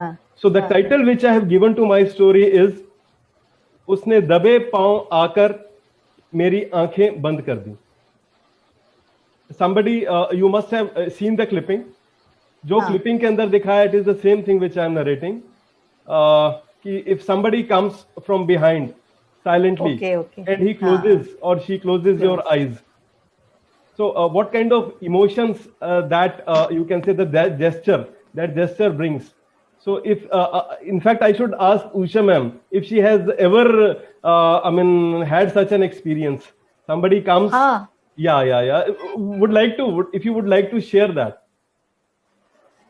So the title which I have given to my story is उसने दबे पांव आकर मेरी आंखें बंद कर दी. Somebody, you must have seen the clipping. जो clipping के अंदर दिखाया, it is the same thing which I am narrating. कि if somebody comes from behind silently and he closes or she closes your eyes. So what kind of emotions that you can say that gesture brings. So if, in fact, I should ask Usha ma'am if she has ever, had such an experience. Somebody comes. Yeah. If you would like to share that.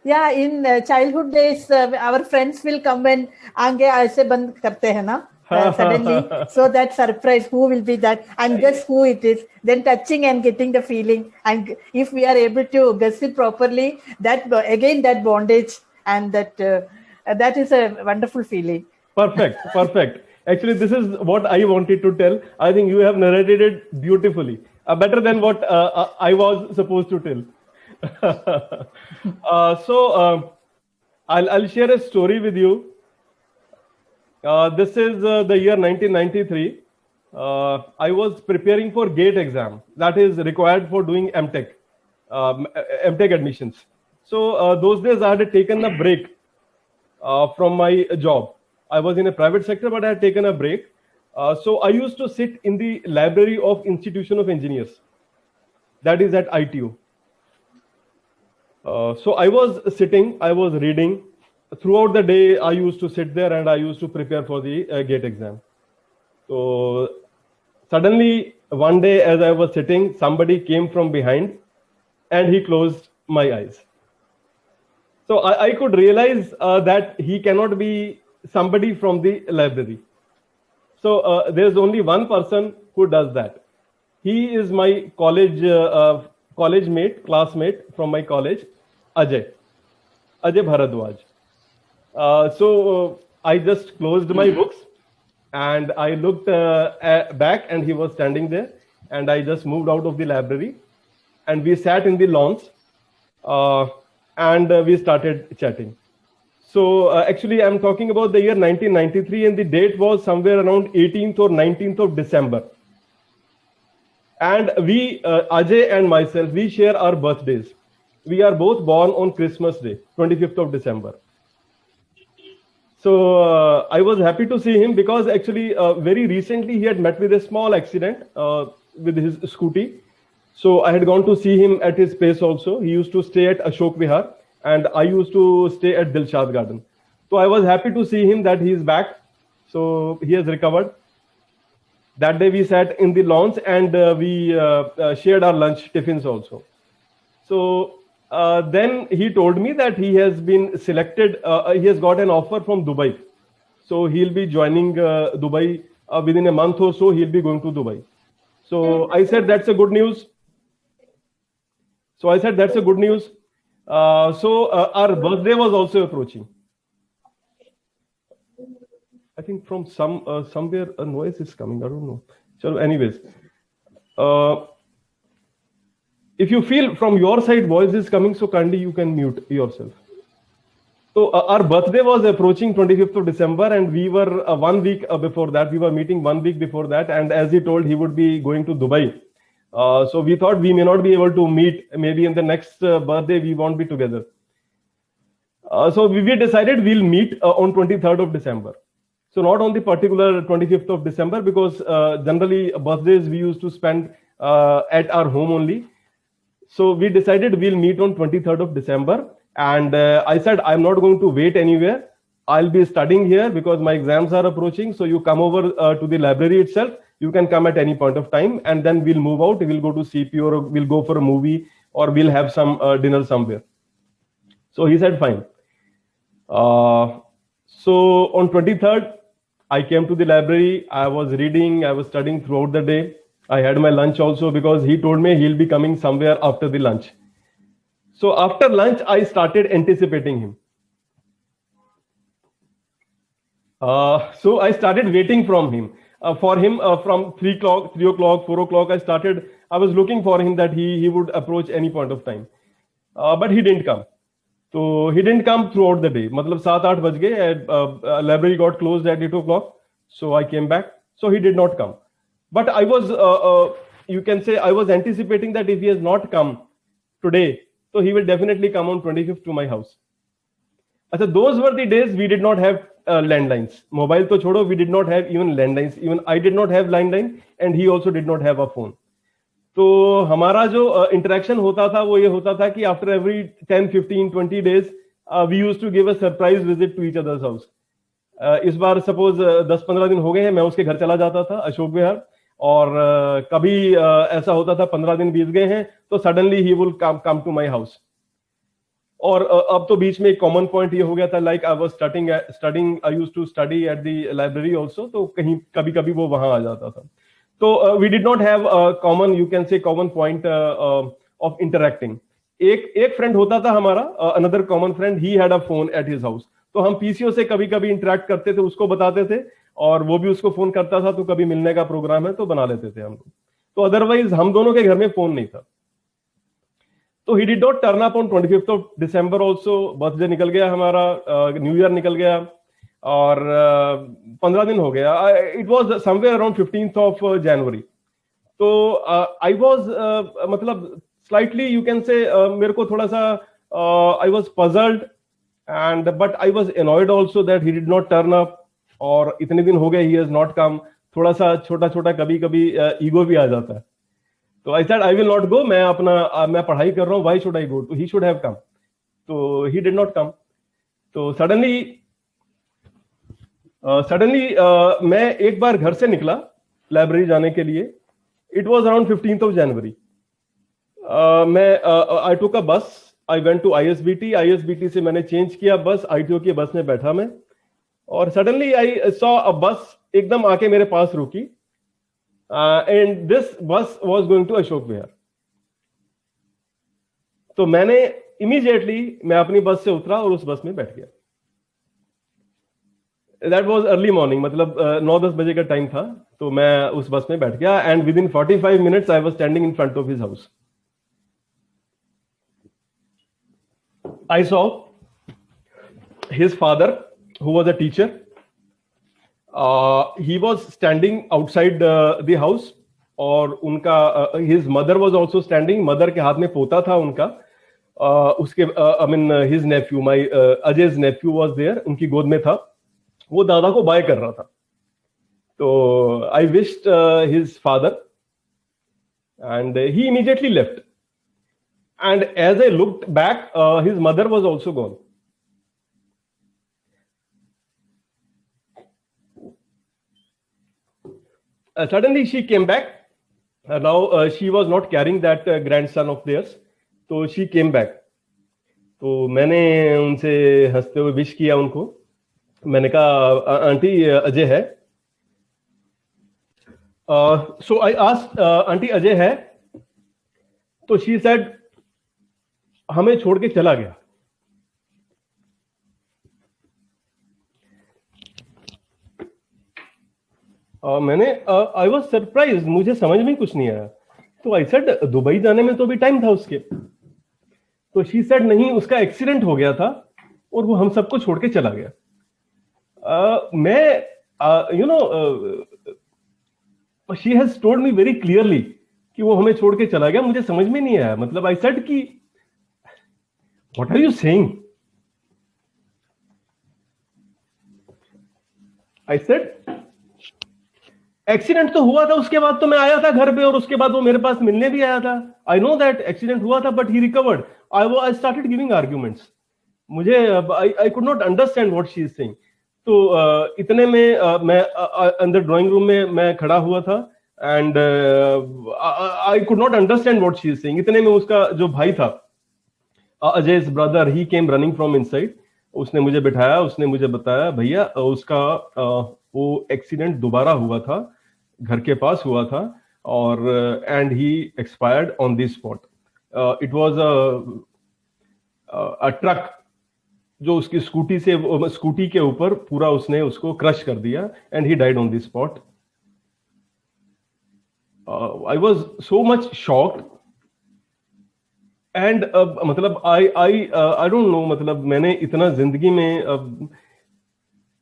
Yeah, in childhood days, our friends will come and आंखें ऐसे बंद करते हैं ना. Suddenly, so that surprise, who will be that, and guess who it is, then touching and getting the feeling, and if we are able to guess it properly, that again that bondage, and that is a wonderful feeling. Perfect. Actually, this is what I wanted to tell. I think you have narrated it beautifully, better than what I was supposed to tell. I'll share a story with you. This is the year 1993. I was preparing for GATE exam that is required for doing MTech admissions. So those days I had taken a break from my job. I was in a private sector, but I had taken a break. So I used to sit in the library of Institution of Engineers, that is at ITU. So I was sitting, I was reading. Throughout the day, I used to sit there and I used to prepare for the GATE exam. So suddenly, one day as I was sitting, somebody came from behind and he closed my eyes. So I could realize that he cannot be somebody from the library. So there's only one person who does that. He is my classmate from my college, Ajay Bharadwaj. So I just closed my books and I looked back and he was standing there, and I just moved out of the library and we sat in the lawns and we started chatting. So actually I'm talking about the year 1993 and the date was somewhere around 18th or 19th of December. And we, Ajay and myself, we share our birthdays. We are both born on Christmas Day, 25th of December. So I was happy to see him because actually very recently he had met with a small accident with his scooty. So I had gone to see him at his place also. He used to stay at Ashok Vihar and I used to stay at Dilshad Garden. So I was happy to see him that he is back. So he has recovered. That day we sat in the lawns and we shared our lunch tiffins also. So then he told me that he has been selected, he has got an offer from Dubai. So he'll be joining Dubai within a month or so, he'll be going to Dubai. So I said, that's a good news. So our birthday was also approaching. I think from somewhere a noise is coming. I don't know. So anyways, if you feel from your side voice is coming, so kindly you can mute yourself. So our birthday was approaching 25th of December and we were 1 week before that. We were meeting 1 week before that. And as he told, he would be going to Dubai. So we thought we may not be able to meet. Maybe in the next birthday, we won't be together. So we decided we'll meet on 23rd of December. So not on the particular 25th of December, because generally birthdays we used to spend at our home only. So we decided we'll meet on 23rd of December. And I said, I'm not going to wait anywhere. I'll be studying here because my exams are approaching. So you come over to the library itself. You can come at any point of time and then we'll move out. We'll go to CP or we'll go for a movie or we'll have some dinner somewhere. So he said, fine. So on 23rd, I came to the library. I was reading, I was studying throughout the day. I had my lunch also because he told me he'll be coming somewhere after the lunch. So after lunch, I started anticipating him. So I started waiting for him from 3 o'clock, 4 o'clock. I was looking for him that he would approach any point of time, but he didn't come. तो he didn't come throughout the day. मतलब 7-8 बज गए, library got closed at 8 o'clock, so I came back. So he did not come. But I was, you can say, I was anticipating that if he has not come today, so he will definitely come on 25th to my house. अच्छा, those were the days we did not have landlines. Mobile तो छोड़ो, we did not have even landlines. Even I did not have landline, and he also did not have a phone. तो हमारा जो interaction होता था वो ये होता था कि after every 10, 15, 20 days we used to give a surprise visit to each others house. इस बार सपोज 10-15 दिन हो गए हैं, मैं उसके घर चला जाता था अशोक विहार, और कभी ऐसा होता था 15 दिन बीत गए हैं तो सडनली ही will come to my house. और अब तो बीच में एक कॉमन पॉइंट ये हो गया था, like I was studying I used to study at the library also, तो कहीं कभी कभी वो वहां आ जाता था. तो we did not have common, you can say common point of interacting. एक फ्रेंड होता था हमारा, another common friend, he had a phone at his house. तो हम पीसीओ से कभी कभी इंटरेक्ट करते थे, उसको बताते थे, और वो भी उसको फोन करता था, तो कभी मिलने का प्रोग्राम है तो बना लेते थे हम लोग. तो अदरवाइज हम दोनों के घर में फोन नहीं था. तो ही did not turn up on 25th of December also. Birthday निकल गया हमारा, न्यू ईयर निकल गया, और 15 दिन हो गया. It was somewhere around 15th of January. तो आई वॉज मतलब स्लाइटली यू कैन से, मेरे को थोड़ा सा I was puzzled, and but I was annoyed also that he did not turn up. और इतने दिन हो गए, ही हैज नॉट कम. थोड़ा सा छोटा छोटा कभी कभी ईगो भी आ जाता है. तो I said I will not go, मैं अपना मैं पढ़ाई कर रहा हूँ, व्हाई शुड आई गो, तो ही शुड हैव कम. तो ही डिड नॉट कम. तो सडनली मैं एक बार घर से निकला लाइब्रेरी जाने के लिए. It was around 15th of January. मैं आई टुक अ बस, आई वेंट टू ISBT से मैंने चेंज किया बस, ITO की बस में बैठा मैं, और सडनली आई सॉ अ बस एकदम आके मेरे पास रुकी, एंड दिस बस was going to Ashok Vihar. तो मैंने इमीडिएटली मैं अपनी बस से उतरा और उस बस में बैठ गया. दैट वॉज अर्ली मॉर्निंग, मतलब 9-10 बजे का टाइम था. तो मैं उस बस में बैठ गया, and with in 45 minutes I was standing in front of his house. I saw his father, who was a teacher. He was standing outside the house, और उनका his mother was also standing. Mother के हाथ में पोता था उनका. उसके I mean his nephew, my Ajay's nephew was there. उनकी गोद में था. वो दादा को बाय कर रहा था. तो I wished his father, and he immediately left. And as I looked back, his mother was also gone. Suddenly she came back. Now she was not carrying that grandson of theirs. So she came back. तो मैंने उनसे हंसते हुए wish किया उनको. मैंने कहा aunty Ajay है. So I asked aunty Ajay है. तो she said हमें छोड़ के चला गया. मैंने आई वॉज सरप्राइज, मुझे समझ में कुछ नहीं आया. तो आई सेड दुबई जाने में तो भी टाइम था उसके. तो शी सेड नहीं, उसका एक्सीडेंट हो गया था और वो हम सबको छोड़ के चला गया. मैं you know she has told me very clearly कि वो हमें छोड़ के चला गया. मुझे समझ में नहीं आया. मतलब आई सेड कि What are you saying? I said, accident तो हुआ था, उसके बाद तो मैं आया था घर पे, और उसके बाद वो मेरे पास मिलने भी आया था. आई नो दैट एक्सीडेंट हुआ था, but he recovered. I started giving arguments. मुझे I could not understand what she is saying. तो इतने में मैं अंदर ड्राइंग रूम में मैं खड़ा हुआ था, and I could not understand what she is saying. इतने में उसका जो भाई था, Ajay's brother, he came running from inside. उसने मुझे बिठाया, उसने मुझे बताया भैया उसका वो एक्सीडेंट दोबारा हुआ था, घर के पास हुआ था, और and he expired on this spot. It was a truck जो उसकी स्कूटी के ऊपर पूरा उसने उसको क्रश कर दिया, and he died on this spot. I was so much shocked. And मतलब आई डोंट नो, मतलब मैंने इतना जिंदगी में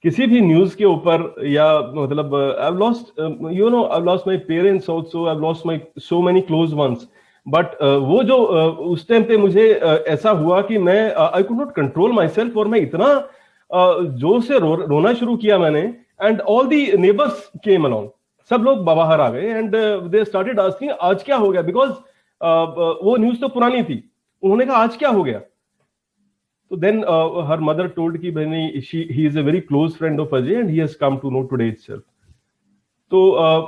किसी भी न्यूज के ऊपर या मतलब I lost I lost my parents also, I lost my so many close ones, but वो जो उस टाइम पे मुझे ऐसा हुआ कि मैं आई could not control my self, और मैं इतना जोर से रोना शुरू किया मैंने, and all the neighbours came along, सब लोग बाहर आ गए, एंड दे स्टार्टेड आस्किंग आज क्या हो गया, बिकॉज वो न्यूज तो पुरानी थी, उन्होंने कहा आज क्या हो गया. So then her mother told कि बहनी he is a very close friend of Ajay and he has come to know today itself. So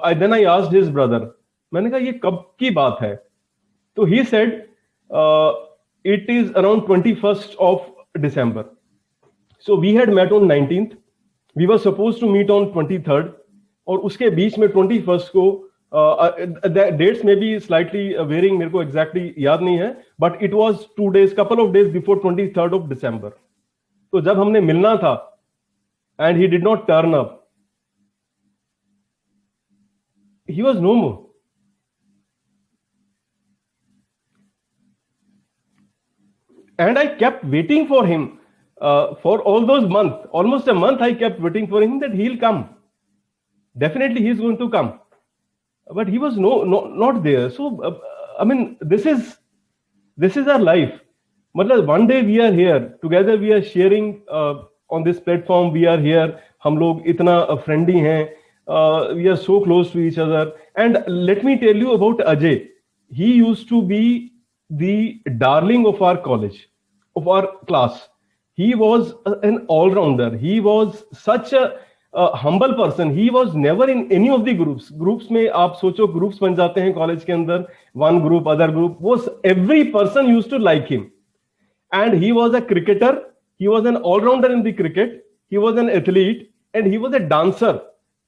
I asked his brother, मैंने कहा ये कब की बात है? तो he said it is around 21st of December. So we had met on 19th. We were supposed to meet on 23rd. और उसके बीच में 21st को डेट्स में बी स्लाइटली वेरिंग, मेरे को एग्जैक्टली याद नहीं है, but it was 2 days, couple of days before 23rd of December. तो जब हमने मिलना था and he did not turn up, he was no more. And I kept waiting for him for all those months, almost a month. I kept waiting for him that he'll come. Definitely, he's going to come. But he was not there. So I mean, this is our life. मतलब one day we are here together, we are sharing on this platform. We are here. हम लोग इतना friendly हैं. We are so close to each other. And let me tell you about Ajay. He used to be the darling of our college, of our class. He was an all-rounder. He was such a humble person. He was never in any of the groups. Groups में आप सोचो groups बन जाते हैं college के अंदर, one group, other group. Was every person used to like him. And he was a cricketer. He was an all-rounder in the cricket. He was an athlete and he was a dancer.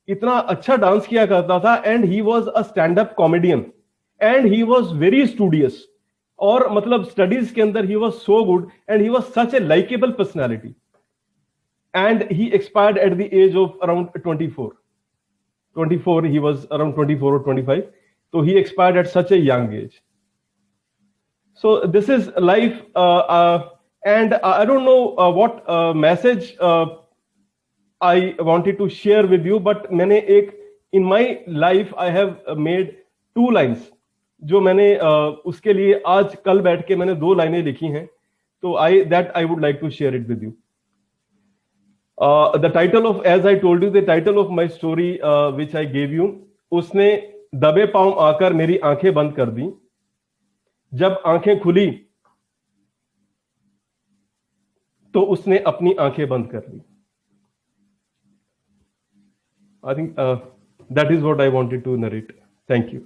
इतना अच्छा dance किया करता था. And he was a stand-up comedian. And he was very studious. और मतलब studies के अंदर ही was so good and he was such a likeable personality. And he expired at the age of around 24. He was around 24 or 25. तो he expired at such a young age. So this is life. And I don't know what message I wanted to share with you, but मैंने एक in my life I have made 2 lines जो मैंने उसके लिए आज कल बैठ के मैंने 2 लाइनें लिखी हैं. तो I would like to share it with you. The title of, as I told you, the title of my story which I gave you, उसने दबे पांव आकर मेरी आंखें बंद कर दी. जब आंखें खुली तो उसने अपनी आंखें बंद कर ली. I think that is what I wanted to narrate. Thank you.